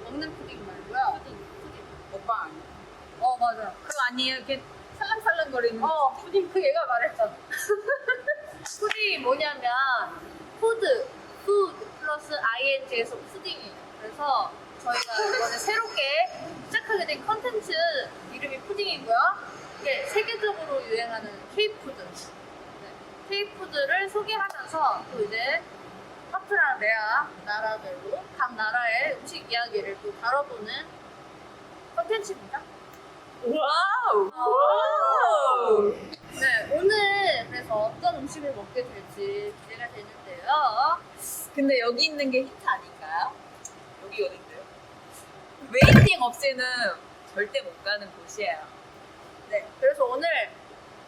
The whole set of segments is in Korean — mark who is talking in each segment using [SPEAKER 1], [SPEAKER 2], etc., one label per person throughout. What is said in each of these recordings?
[SPEAKER 1] 먹는 푸딩 말고요.
[SPEAKER 2] 푸딩. 먹방 아니야?
[SPEAKER 1] 맞아.
[SPEAKER 2] 그거 아니에요? 이렇게 살랑살랑거리는
[SPEAKER 1] 푸딩 그 얘가 말했잖아. 푸딩이 뭐냐면 푸드 플러스 ing에서 푸딩이에요. 그래서 저희가 이번에 새롭게 시작하게 된 컨텐츠 이름이 푸딩이고요. 이게 세계적으로 유행하는 K푸드. K푸드를 소개하면서 또 이제 파트랑 레아 나라별로 각 나라의 음식 이야기를 또 다뤄보는 컨텐츠입니다.
[SPEAKER 2] 와우! 와우!
[SPEAKER 1] 네, 오늘 그래서 어떤 음식을 먹게 될지 기대가 되는데요.
[SPEAKER 2] 근데 여기 있는 게 힌트 아닐까요? 여기 어딘데요? 웨이팅 없이는 절대 못 가는 곳이에요.
[SPEAKER 1] 네, 그래서 오늘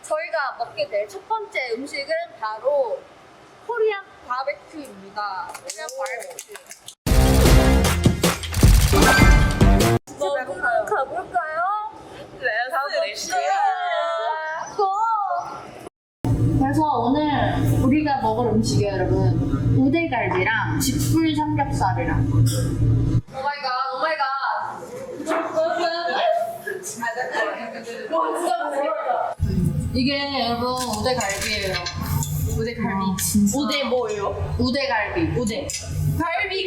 [SPEAKER 1] 저희가 먹게 될 첫 번째 음식은 바로 코리안 바베큐입니다. 코리안 바베큐.
[SPEAKER 2] 먹으러
[SPEAKER 1] 가볼까요?
[SPEAKER 2] 렛츠
[SPEAKER 1] 고! 그래서 오늘 우리가 먹을 음식이에요, 여러분. 우대갈비랑 집불 삼겹살이랑. 오마이갓, 이게 여러분 우대갈비예요. 우대갈비.
[SPEAKER 3] 우대 뭐예요?
[SPEAKER 1] 우대갈비. 우대.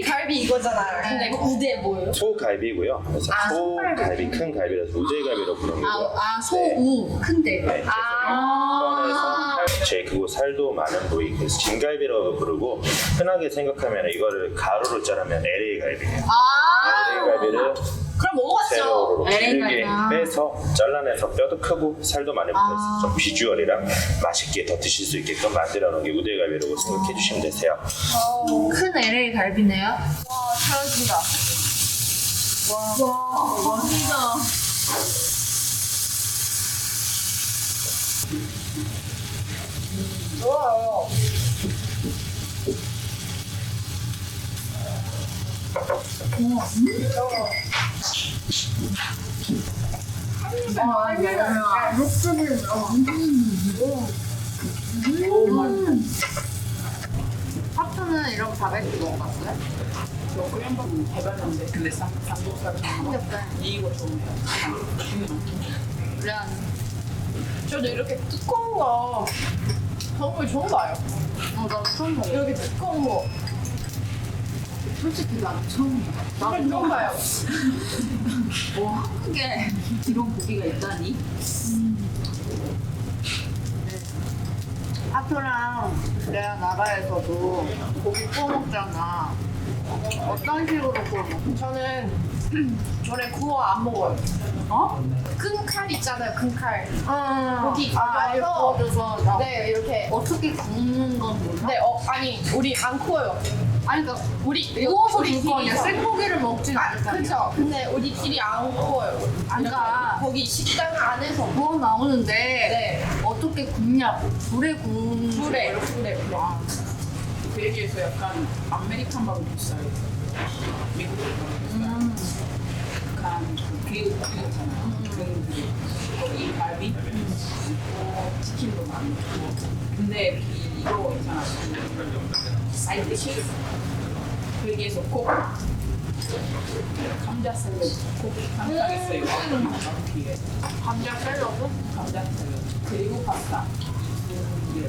[SPEAKER 3] 갈비 이거잖아요. 근데 이거 우대 뭐예요?
[SPEAKER 4] 소갈비고요. 그래서 소갈비, 큰 갈비라서 우제갈비로 부르는 거고요.
[SPEAKER 1] 소우 큰데.
[SPEAKER 4] 네, 그래서 제일 크고 살도 많은 부위, 그래서 진갈비라고 부르고 흔하게 생각하면 이거를 가루로 자르면 LA 갈비예요. LA 갈비를
[SPEAKER 3] 그럼 먹어봤죠.
[SPEAKER 4] 세로로 길게
[SPEAKER 1] 갈비야.
[SPEAKER 4] 빼서 잘라내서 뼈도 크고 살도 많이 붙어있어요. 좀 비주얼이랑 맛있게 더 드실 수 있게끔 만들어 놓은 게 우대갈비라고 생각해 주시면 되세요.
[SPEAKER 1] 큰 LA 갈비네요. 와, 잘해준다. 와, 멋지다.
[SPEAKER 3] 좋아요.
[SPEAKER 1] 파트는 이런 바베큐 먹어봤어요?
[SPEAKER 5] 저 코리안밥은 해봤는데 근데 삼겹살은
[SPEAKER 1] 삼겹살.
[SPEAKER 5] 이거 좋네요.
[SPEAKER 1] 레안.
[SPEAKER 3] 저도 이렇게 두꺼운 거 정말 처음 봐요.
[SPEAKER 1] 나도 처음 먹어.
[SPEAKER 3] 여기 두꺼운 거
[SPEAKER 1] 솔직히 나도 처음 먹어.
[SPEAKER 3] 정말 처음 봐요.
[SPEAKER 2] 한국에 이런 고기가 있다니?
[SPEAKER 1] 파트랑 레아 나라에서도 고기 구워 먹잖아. 어떤 식으로 구워 먹어?
[SPEAKER 3] 저는 전에 구워 안 먹어요. 큰 칼 있잖아요. 큰 칼. 고기
[SPEAKER 1] 아예
[SPEAKER 3] 구워서
[SPEAKER 1] 구워줘서 나
[SPEAKER 3] 네 이렇게.
[SPEAKER 1] 어떻게 굽는 건 몰라?
[SPEAKER 3] 네 아니 우리 안 구워요.
[SPEAKER 1] 아니 그러니까
[SPEAKER 3] 우리
[SPEAKER 1] 구워서
[SPEAKER 3] 우리
[SPEAKER 1] 줄 거 아니야.
[SPEAKER 3] 집에서.
[SPEAKER 1] 생고기를 먹진 않잖아.
[SPEAKER 3] 그쵸. 근데 우리 집이 안 구워요.
[SPEAKER 1] 그러니까
[SPEAKER 3] 거기 식당 안에서
[SPEAKER 1] 구워 나오는데
[SPEAKER 3] 네
[SPEAKER 1] 어떻게 굽냐고. 불에 구운
[SPEAKER 3] 불에
[SPEAKER 5] 그 얘기에서 약간 아메리칸 밥은 비싸요. 미국 밥은 비싸요. 약간 그 있잖아요. 이 갈비 있고 치킨도 많이 있고 근데 이거 있잖아. 사이드 디시 거기에서 꼭 감자 샐러드 꼭 항상했어요.
[SPEAKER 1] 감자 샐러드?
[SPEAKER 5] 감자 샐러드 그리고 파스타 이게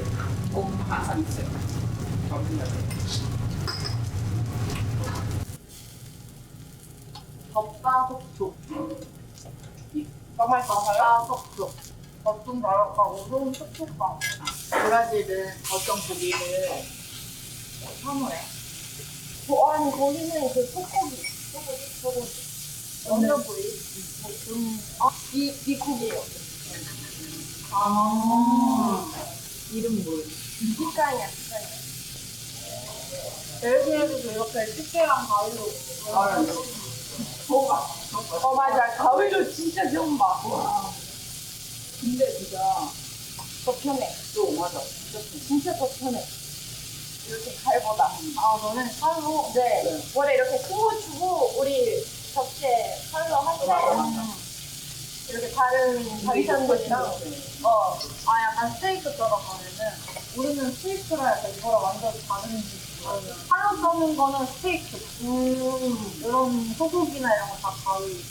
[SPEAKER 5] 꼭 항상 있어요.
[SPEAKER 1] 겉바속촉.
[SPEAKER 3] 정말 좋아요.
[SPEAKER 1] 겉바속촉. 겉은 바삭하고 속은 촉촉하고. 브라질은 어떤 고기를 선호해?
[SPEAKER 3] 아니 거기는 그 소고기
[SPEAKER 1] 어느 부위?
[SPEAKER 3] 비쿠비요.
[SPEAKER 5] 이름 뭐예요?
[SPEAKER 3] 피카냐.
[SPEAKER 1] 벨기에도 이렇게 집게랑 가위로
[SPEAKER 3] 맞아. 가위로 진짜 좀 봐.
[SPEAKER 5] 근데 진짜
[SPEAKER 3] 더 편해.
[SPEAKER 5] 또 맞아.
[SPEAKER 3] 진짜 더 편해. 이렇게 칼보다.
[SPEAKER 1] 너는 칼로?
[SPEAKER 3] 네. 원래 이렇게 큰 거 주고 우리 접시에 칼로 할 때 이렇게 다른 반찬들이랑
[SPEAKER 1] 약간 스테이크처럼 하면은 우리는 스테이크라 약간 이거랑 완전 다른 칼로 써는 거는 스테이크
[SPEAKER 3] 이런 소고기나 이런 거 다 가위.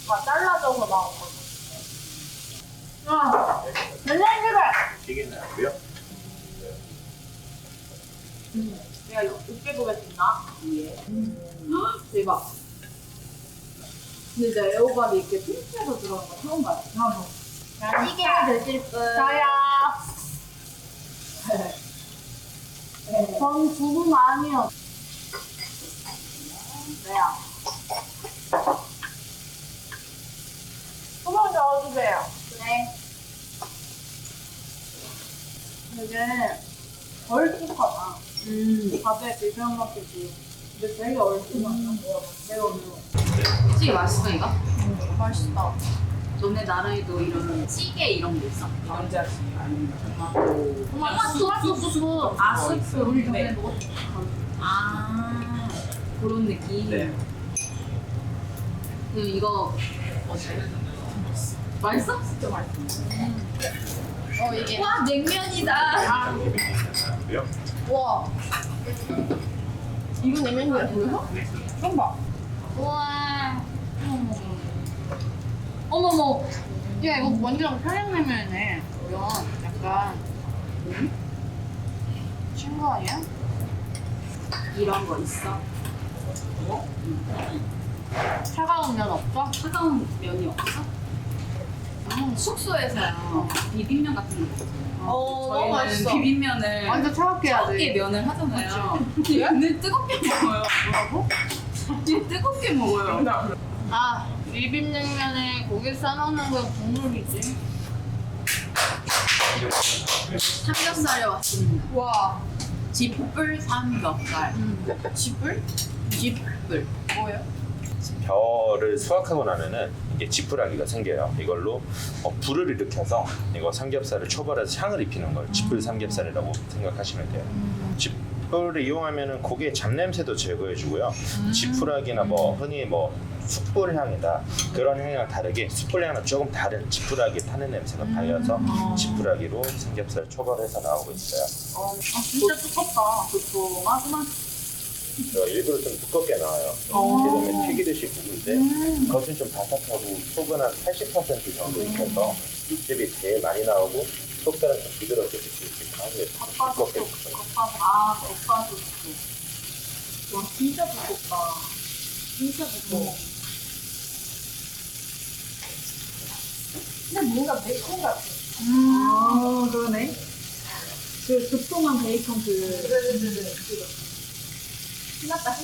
[SPEAKER 3] 아까 잘라져서 나온 거죠. 아, 멜랭이를!
[SPEAKER 4] 튀긴 나고요.
[SPEAKER 3] 내가 이거 으깨 보겠습니다.
[SPEAKER 5] 예. 대박. 근데 진짜 애호박이 이렇게 핑크해서 들어간 거 처음 봐요.
[SPEAKER 3] 이게 되실 분. 저요. 전 두분 아니요. 왜요? 소금 넣어주세요. 네. 되게 얼큰하다. 밥에 비벼 먹듯이. 근데 되게 얼큰하다. 매워.
[SPEAKER 5] 찌 맛있어 이거?
[SPEAKER 3] 맛있다.
[SPEAKER 5] 너네 나라에도 이런 찌개 이런 거 있어?
[SPEAKER 2] 감자씨
[SPEAKER 5] 토마토 소스. 아 소스 우리 전에 먹었던 아 그런 느낌.
[SPEAKER 2] 네.
[SPEAKER 5] 그럼 이거 어때? 맛있어? 진짜 맛있어.
[SPEAKER 1] 이게
[SPEAKER 5] 와 냉면이다.
[SPEAKER 4] 나고요.
[SPEAKER 1] 우와.
[SPEAKER 3] 이거 냉면이야, 보여서? 처음 봐.
[SPEAKER 1] 우와. 어머머. 야 이거 완전 평양냉면이네. 이런 약간 친구 아니야?
[SPEAKER 5] 이런 거 있어?
[SPEAKER 1] 차가운 면 없어?
[SPEAKER 5] 차가운 면이 없어? 숙소에서요 비빔면 같은 거 먹잖아요.
[SPEAKER 3] 너무
[SPEAKER 5] 저희는
[SPEAKER 3] 맛있어.
[SPEAKER 5] 비빔면을
[SPEAKER 1] 완전 차갑게 해야
[SPEAKER 5] 뜨겁게
[SPEAKER 1] 돼.
[SPEAKER 5] 면을 하잖아요. 얘는 뜨겁게 먹어요. 뭐라고? 얘 뜨겁게 먹어요.
[SPEAKER 1] 아, 비빔냉면에 고기 싸먹는 건 국물이지.
[SPEAKER 5] 삼겹살에 왔습니다.
[SPEAKER 1] 와.
[SPEAKER 5] 집불 삼겹살.
[SPEAKER 1] 지불?
[SPEAKER 5] 집불.
[SPEAKER 1] 뭐예요?
[SPEAKER 4] 벼를 수확하고 나면은 이게 지푸라기가 생겨요. 이걸로 불을 일으켜서 이거 삼겹살을 초벌해서 향을 입히는 걸 지풀 삼겹살이라고 생각하시면 돼요. 지풀을 이용하면은 고기의 잡냄새도 제거해주고요. 지푸라기나 뭐 흔히 뭐 숯불 향이다 그런 향이랑 다르게 숯불 향은 조금 다른 지푸라기 타는 냄새가 달려서 지푸라기로 삼겹살 초벌해서 나오고 있어요.
[SPEAKER 5] 아 진짜 두껍다. 그거 마지막.
[SPEAKER 4] 일부러 좀 두껍게 나와요. 그러면 튀기듯이 구운데 겉은 좀 바삭하고 속은 한 80% 정도 익혀서 육즙이 제일 많이 나오고 속살은 좀 부드럽게 드실 수 있고 아주 두껍게 굽어요.
[SPEAKER 5] 겉바속. 와 진짜 두껍다. 진짜 두꺼워.
[SPEAKER 3] 근데 뭔가 매콤 같아.
[SPEAKER 5] 아 그러네. 그 두툼한 베이컨
[SPEAKER 3] 신났다.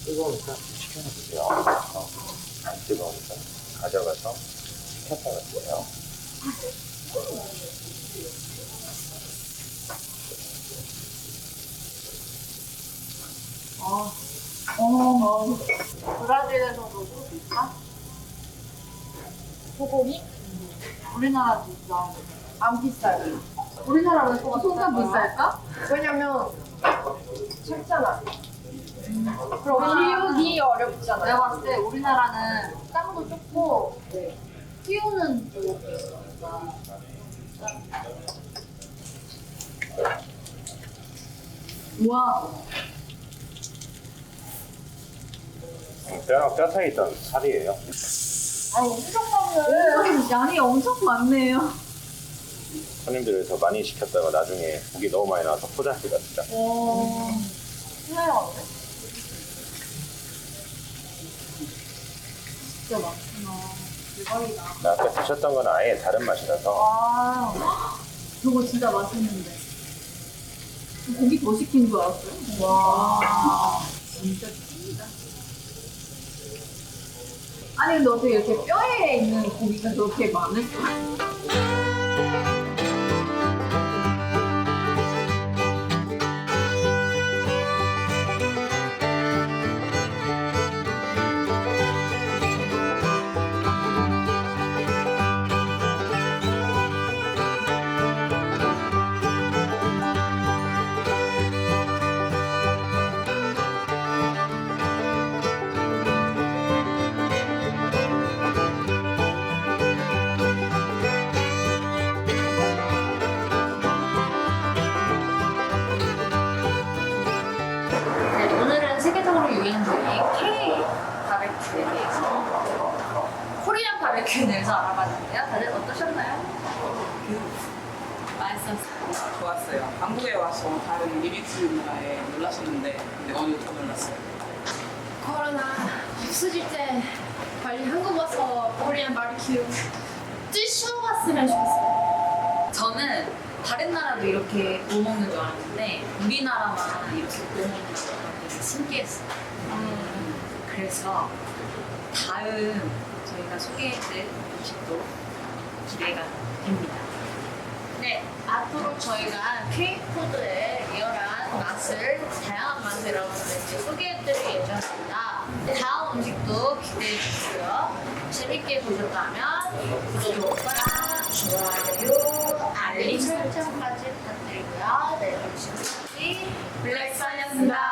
[SPEAKER 4] 뜨거우니까 좀 식혀놔주세요. 안 뜨거우니까 가져가서 식혔다 놨어요.
[SPEAKER 1] 브라질에서도 소스 있어? 소고기? 우리나라 비싸. 안 비싸요. 우리나라 왜 소가 비쌀까?
[SPEAKER 3] 왜냐면 작잖아. 그럼 키우기 어렵잖아.
[SPEAKER 1] 내가 봤을 때 우리나라는 땅도 좁고 키우는 쪽이 있으니까.
[SPEAKER 5] 와
[SPEAKER 4] 뼈 사이에 있던 살이에요.
[SPEAKER 3] 아니, 엄청 많네.
[SPEAKER 5] 양이 엄청 많네요.
[SPEAKER 4] 손님들을 더 많이 시켰다가 나중에 고기 너무 많이 나와서 포장기가 진짜.
[SPEAKER 3] 신나요,
[SPEAKER 5] 진짜 많구나. 대박이다.
[SPEAKER 4] 아까 드셨던 건 아예 다른 맛이라서
[SPEAKER 5] 저거 진짜 맛있는데. 고기 더 시킨 줄 알았어요. 와 진짜 찐이다. 아니 근데 어떻게 이렇게 뼈에 있는 고기가 그렇게 많을까?
[SPEAKER 1] 바베큐에 대해서 알아봤는데요. 다들 어떠셨나요? 맛있었어요.
[SPEAKER 6] 좋았어요. 한국에 와서 다른 리믹스 문화에 놀랐었는데 근데 오늘 더 놀랐어요.
[SPEAKER 3] 코로나 없어질 때 빨리 한국 와서 코리안 바비큐 찌쇼 갔으면 좋겠어요.
[SPEAKER 1] 저는 다른 나라도 이렇게 구워 먹는 줄 알았는데 우리나라만 이렇게 구워 먹는 줄 알았는데 되게 신기했어요. 그래서 다음 저희가 소개해드릴 음식도 기대가 됩니다. 네, 앞으로 저희가 K푸드의 리얼한 맛을, 다양한 맛을 여러분들께 소개해드릴 예정입니다. 다음 음식도 기대해주시고요. 재밌게 보셨다면 구독과 좋아요, 알림 설정까지 부탁드리고요. 네, 그럼 지금까지 블랙선이었습니다.